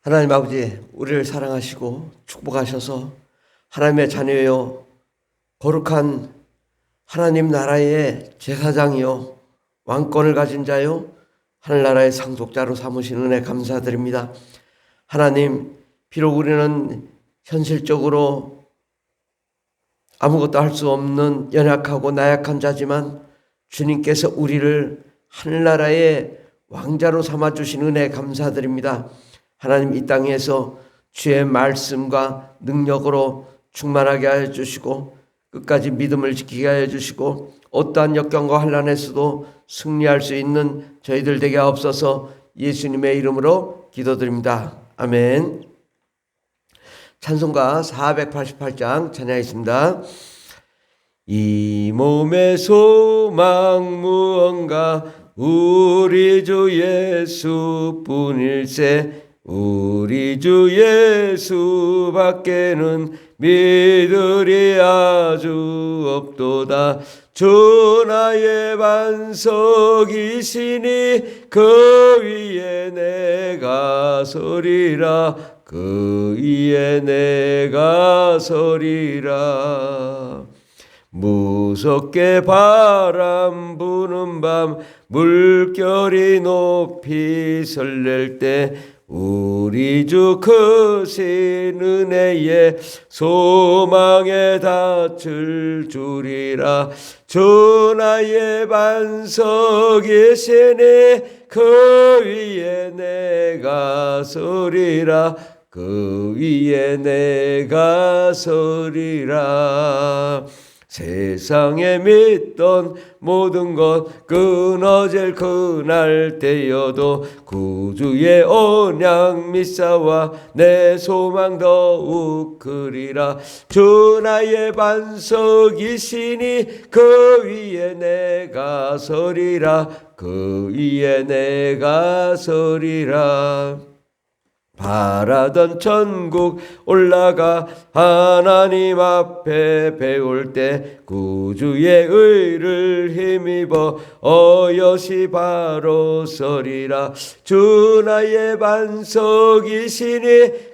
하나님 아버지, 우리를 사랑하시고 축복하셔서 하나님의 자녀요 거룩한 하나님 나라의 제사장이요 왕권을 가진 자요 하늘나라의 상속자로 삼으신 은혜 감사드립니다. 하나님, 비록 우리는 현실적으로 아무것도 할 수 없는 연약하고 나약한 자지만 주님께서 우리를 하늘나라의 왕자로 삼아주신 은혜 감사드립니다. 하나님, 이 땅에서 주의 말씀과 능력으로 충만하게 하여 주시고 끝까지 믿음을 지키게 하여 주시고 어떠한 역경과 환난에서도 승리할 수 있는 저희들 되게 하옵소서. 예수님의 이름으로 기도드립니다. 아멘. 찬송가 488장 찬양하겠습니다. 이 몸의 소망 무언가 우리 주 예수뿐일세. 우리 주 예수 밖에는 믿으리 아주 없도다. 주 나의 반석이시니 그 위에 내가 서리라. 그 위에 내가 서리라. 무섭게 바람 부는 밤 물결이 높이 설렐 때 우리 주 크신 은혜에 소망에 닿을 줄이라. 주 나의 반석이시니 그 위에 내가 서리라. 그 위에 내가 서리라. 세상에 믿던 모든 것 끊어질 그날 때여도 구주의 언약 믿사와 내 소망 더욱 크리라. 주 나의 반석이시니 그 위에 내가 서리라. 그 위에 내가 서리라. 바라던 천국 올라가 하나님 앞에 배울 때 구주의 의를 힘입어 어여시 바로 서리라. 주 나의 반석이시니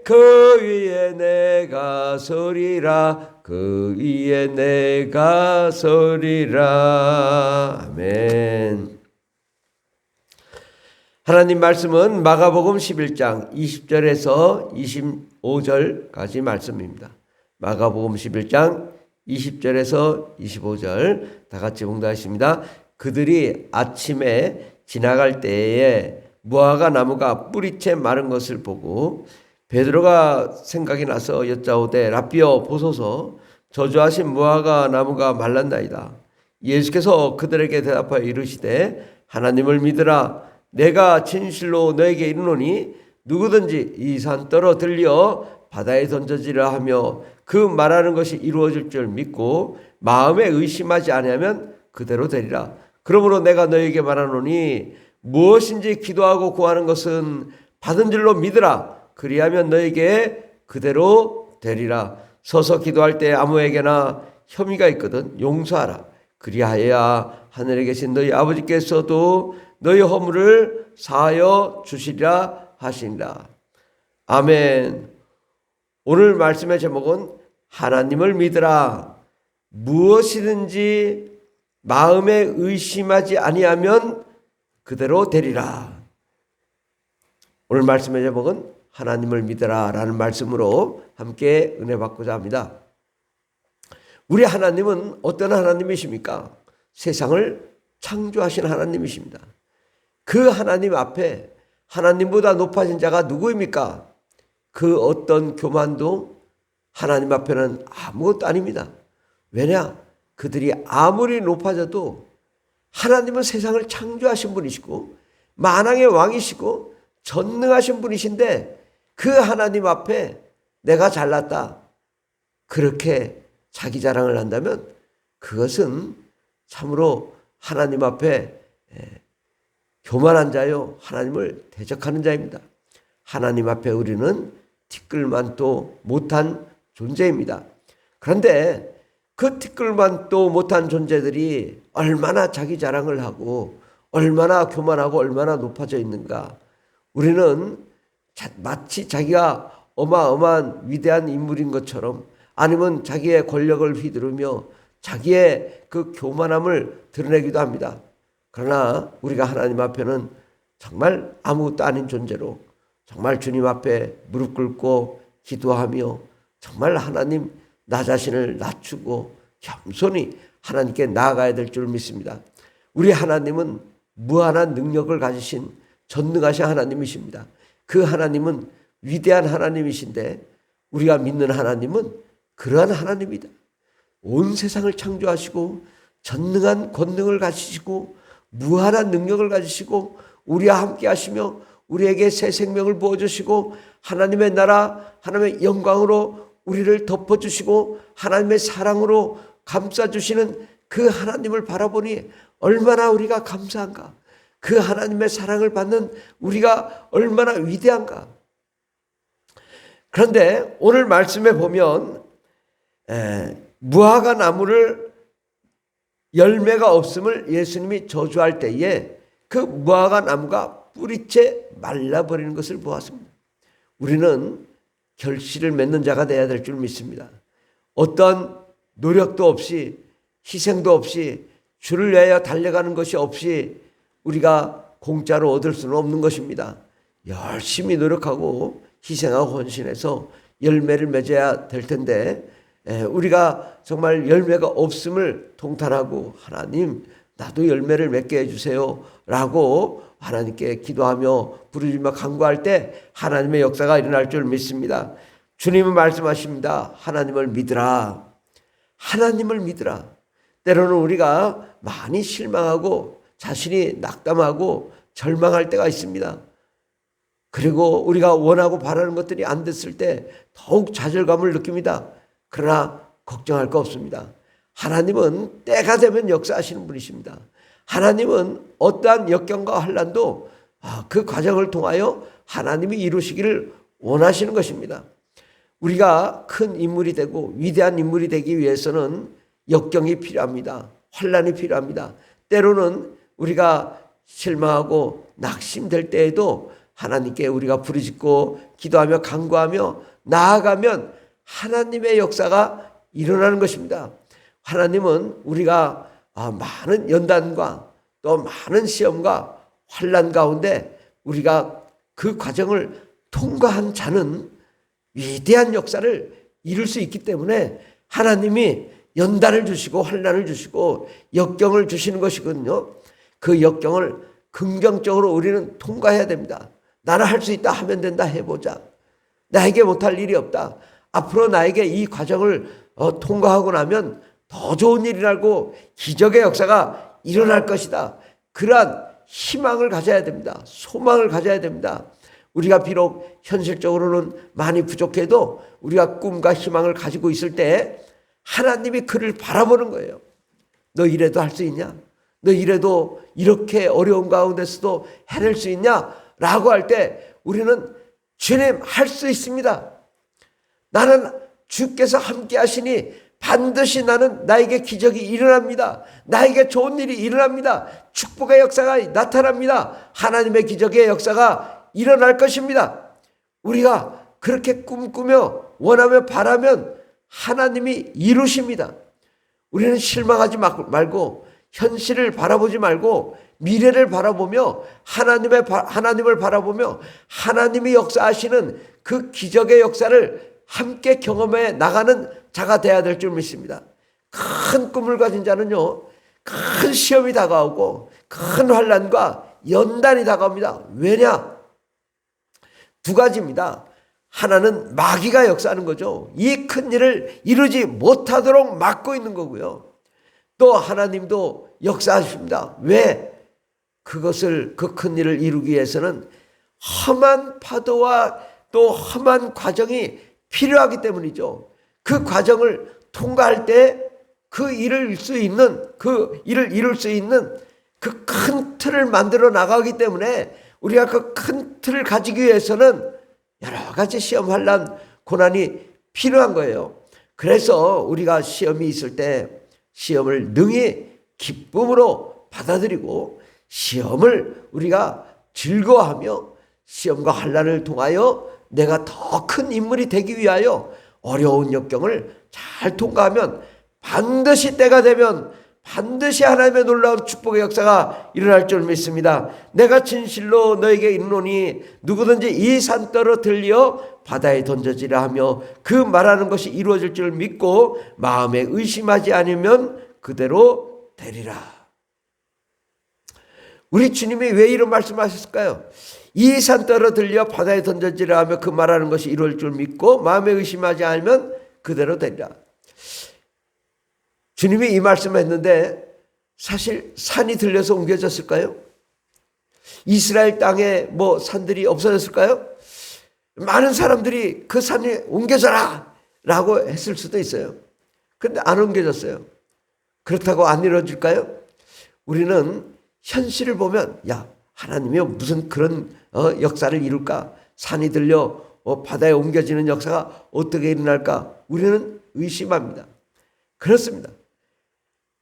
그 위에 내가 서리라. 그 위에 내가 서리라. 아멘. 하나님 말씀은 마가복음 11장 20절에서 25절까지 말씀입니다. 마가복음 11장 20절에서 25절 다 같이 봉독하십니다. 그들이 아침에 지나갈 때에 무화과 나무가 뿌리채 마른 것을 보고 베드로가 생각이 나서 여짜오되 라삐여 보소서, 저주하신 무화과 나무가 말랐나이다. 예수께서 그들에게 대답하여 이르시되 하나님을 믿으라. 내가 진실로 너에게 이르노니 누구든지 이 산 떨어들려 바다에 던져지라 하며 그 말하는 것이 이루어질 줄 믿고 마음에 의심하지 아니하면 그대로 되리라. 그러므로 내가 너에게 말하노니 무엇인지 기도하고 구하는 것은 받은 줄로 믿으라. 그리하면 너에게 그대로 되리라. 서서 기도할 때 아무에게나 혐의가 있거든 용서하라. 그리하여야 하늘에 계신 너희 아버지께서도 너희 허물을 사하여 주시리라 하시니라. 아멘. 오늘 말씀의 제목은 하나님을 믿으라. 무엇이든지 마음에 의심하지 아니하면 그대로 되리라. 오늘 말씀의 제목은 하나님을 믿으라 라는 말씀으로 함께 은혜 받고자 합니다. 우리 하나님은 어떤 하나님이십니까? 세상을 창조하신 하나님이십니다. 그 하나님 앞에 하나님보다 높아진 자가 누구입니까? 그 어떤 교만도 하나님 앞에는 아무것도 아닙니다. 왜냐? 그들이 아무리 높아져도 하나님은 세상을 창조하신 분이시고 만왕의 왕이시고 전능하신 분이신데 그 하나님 앞에 내가 잘났다 그렇게 자기 자랑을 한다면 그것은 참으로 하나님 앞에 교만한 자요 하나님을 대적하는 자입니다. 하나님 앞에 우리는 티끌만도 못한 존재입니다. 그런데 그 티끌만도 못한 존재들이 얼마나 자기 자랑을 하고 얼마나 교만하고 얼마나 높아져 있는가. 우리는 마치 자기가 어마어마한 위대한 인물인 것처럼, 아니면 자기의 권력을 휘두르며 자기의 그 교만함을 드러내기도 합니다. 그러나 우리가 하나님 앞에는 정말 아무것도 아닌 존재로 정말 주님 앞에 무릎 꿇고 기도하며 정말 하나님, 나 자신을 낮추고 겸손히 하나님께 나아가야 될 줄 믿습니다. 우리 하나님은 무한한 능력을 가지신 전능하신 하나님이십니다. 그 하나님은 위대한 하나님이신데 우리가 믿는 하나님은 그러한 하나님이다. 온 세상을 창조하시고 전능한 권능을 가지시고 무한한 능력을 가지시고 우리와 함께 하시며 우리에게 새 생명을 부어주시고 하나님의 나라, 하나님의 영광으로 우리를 덮어주시고 하나님의 사랑으로 감싸주시는 그 하나님을 바라보니 얼마나 우리가 감사한가. 그 하나님의 사랑을 받는 우리가 얼마나 위대한가. 그런데 오늘 말씀에 보면 무화과 나무를 열매가 없음을 예수님이 저주할 때에 그 무화과 나무가 뿌리채 말라버리는 것을 보았습니다. 우리는 결실을 맺는 자가 되어야 될 줄 믿습니다. 어떤 노력도 없이, 희생도 없이, 주를 위하여 달려가는 것이 없이 우리가 공짜로 얻을 수는 없는 것입니다. 열심히 노력하고 희생하고 헌신해서 열매를 맺어야 될 텐데 우리가 정말 열매가 없음을 통탄하고 하나님, 나도 열매를 맺게 해주세요 라고 하나님께 기도하며 부르짖으며 간구할 때 하나님의 역사가 일어날 줄 믿습니다. 주님은 말씀하십니다. 하나님을 믿으라. 하나님을 믿으라. 때로는 우리가 많이 실망하고 자신이 낙담하고 절망할 때가 있습니다. 그리고 우리가 원하고 바라는 것들이 안 됐을 때 더욱 좌절감을 느낍니다. 그러나 걱정할 거 없습니다. 하나님은 때가 되면 역사하시는 분이십니다. 하나님은 어떠한 역경과 환난도 그 과정을 통하여 하나님이 이루시기를 원하시는 것입니다. 우리가 큰 인물이 되고 위대한 인물이 되기 위해서는 역경이 필요합니다. 환난이 필요합니다. 때로는 우리가 실망하고 낙심될 때에도 하나님께 우리가 부르짖고 기도하며 간구하며 나아가면 하나님의 역사가 일어나는 것입니다. 하나님은 우리가 많은 연단과 또 많은 시험과 환난 가운데 우리가 그 과정을 통과한 자는 위대한 역사를 이룰 수 있기 때문에 하나님이 연단을 주시고 환난을 주시고 역경을 주시는 것이거든요. 그 역경을 긍정적으로 우리는 통과해야 됩니다. 나는 할 수 있다, 하면 된다, 해보자. 나에게 못할 일이 없다. 앞으로 나에게 이 과정을 통과하고 나면 더 좋은 일이 나고 기적의 역사가 일어날 것이다. 그러한 희망을 가져야 됩니다. 소망을 가져야 됩니다. 우리가 비록 현실적으로는 많이 부족해도 우리가 꿈과 희망을 가지고 있을 때 하나님이 그를 바라보는 거예요. 너 이래도 할 수 있냐? 너 이래도 이렇게 어려운 가운데서도 해낼 수 있냐? 라고 할 때 우리는 주님, 할 수 있습니다. 나는 주께서 함께 하시니 반드시 나에게 기적이 일어납니다. 나에게 좋은 일이 일어납니다. 축복의 역사가 나타납니다. 하나님의 기적의 역사가 일어날 것입니다. 우리가 그렇게 꿈꾸며 원하며 바라면 하나님이 이루십니다. 우리는 실망하지 말고 현실을 바라보지 말고 미래를 바라보며 하나님을 바라보며 하나님이 역사하시는 그 기적의 역사를 함께 경험해 나가는 자가 되어야 될 줄 믿습니다. 큰 꿈을 가진 자는요, 큰 시험이 다가오고 큰 환난과 연단이 다가옵니다. 왜냐? 두 가지입니다. 하나는 마귀가 역사하는 거죠. 이 큰 일을 이루지 못하도록 막고 있는 거고요. 또 하나님도 역사하십니다. 왜? 그것을, 그 큰 일을 이루기 위해서는 험한 파도와 또 험한 과정이 필요하기 때문이죠. 그 과정을 통과할 때 그 일을 이룰 수 있는 그 큰 틀을 만들어 나가기 때문에 우리가 그 큰 틀을 가지기 위해서는 여러 가지 시험, 환난, 고난이 필요한 거예요. 그래서 우리가 시험이 있을 때 시험을 능히 기쁨으로 받아들이고 시험을 우리가 즐거워하며 시험과 환난을 통하여 내가 더 큰 인물이 되기 위하여 어려운 역경을 잘 통과하면 반드시 때가 되면 반드시 하나님의 놀라운 축복의 역사가 일어날 줄 믿습니다. 내가 진실로 너에게 이르노니 누구든지 이 산 떨어뜨려 바다에 던져지라 하며 그 말하는 것이 이루어질 줄 믿고 마음에 의심하지 않으면 그대로 되리라. 우리 주님이 왜 이런 말씀하셨을까요? 이 산 떨어뜨려 바다에 던져지라 하며 그 말하는 것이 이루어질 줄 믿고 마음에 의심하지 않으면 그대로 되리라. 주님이 이 말씀을 했는데 사실 산이 들려서 옮겨졌을까요? 이스라엘 땅에 뭐 산들이 없어졌을까요? 많은 사람들이 그 산에 옮겨져라 라고 했을 수도 있어요. 그런데 안 옮겨졌어요. 그렇다고 안 이루어질까요? 우리는 현실을 보면 야, 하나님이 무슨 그런 역사를 이룰까? 산이 들려 바다에 옮겨지는 역사가 어떻게 일어날까? 우리는 의심합니다. 그렇습니다.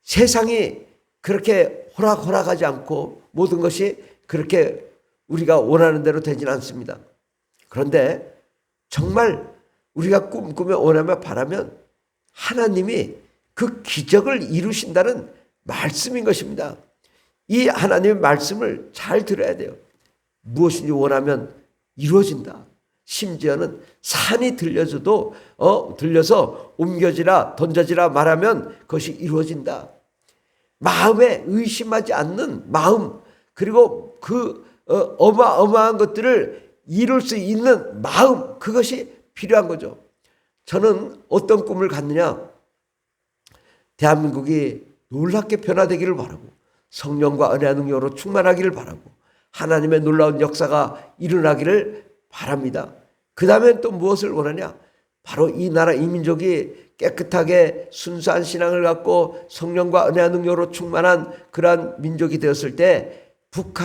세상이 그렇게 호락호락하지 않고 모든 것이 그렇게 우리가 원하는 대로 되지는 않습니다. 그런데 정말 우리가 꿈꾸며 원하며 바라면 하나님이 그 기적을 이루신다는 말씀인 것입니다. 이 하나님의 말씀을 잘 들어야 돼요. 무엇인지 원하면 이루어진다. 심지어는 산이 들려줘도 들려서 옮겨지라 던져지라 말하면 그것이 이루어진다. 마음에 의심하지 않는 마음, 그리고 그 어마어마한 것들을 이룰 수 있는 마음, 그것이 필요한 거죠. 저는 어떤 꿈을 갖느냐, 대한민국이 놀랍게 변화되기를 바라고 성령과 은혜와 능력으로 충만하기를 바라고 하나님의 놀라운 역사가 일어나기를 바랍니다. 그 다음엔 또 무엇을 원하냐? 바로 이 나라 이 민족이 깨끗하게 순수한 신앙을 갖고 성령과 은혜와 능력으로 충만한 그러한 민족이 되었을 때 북한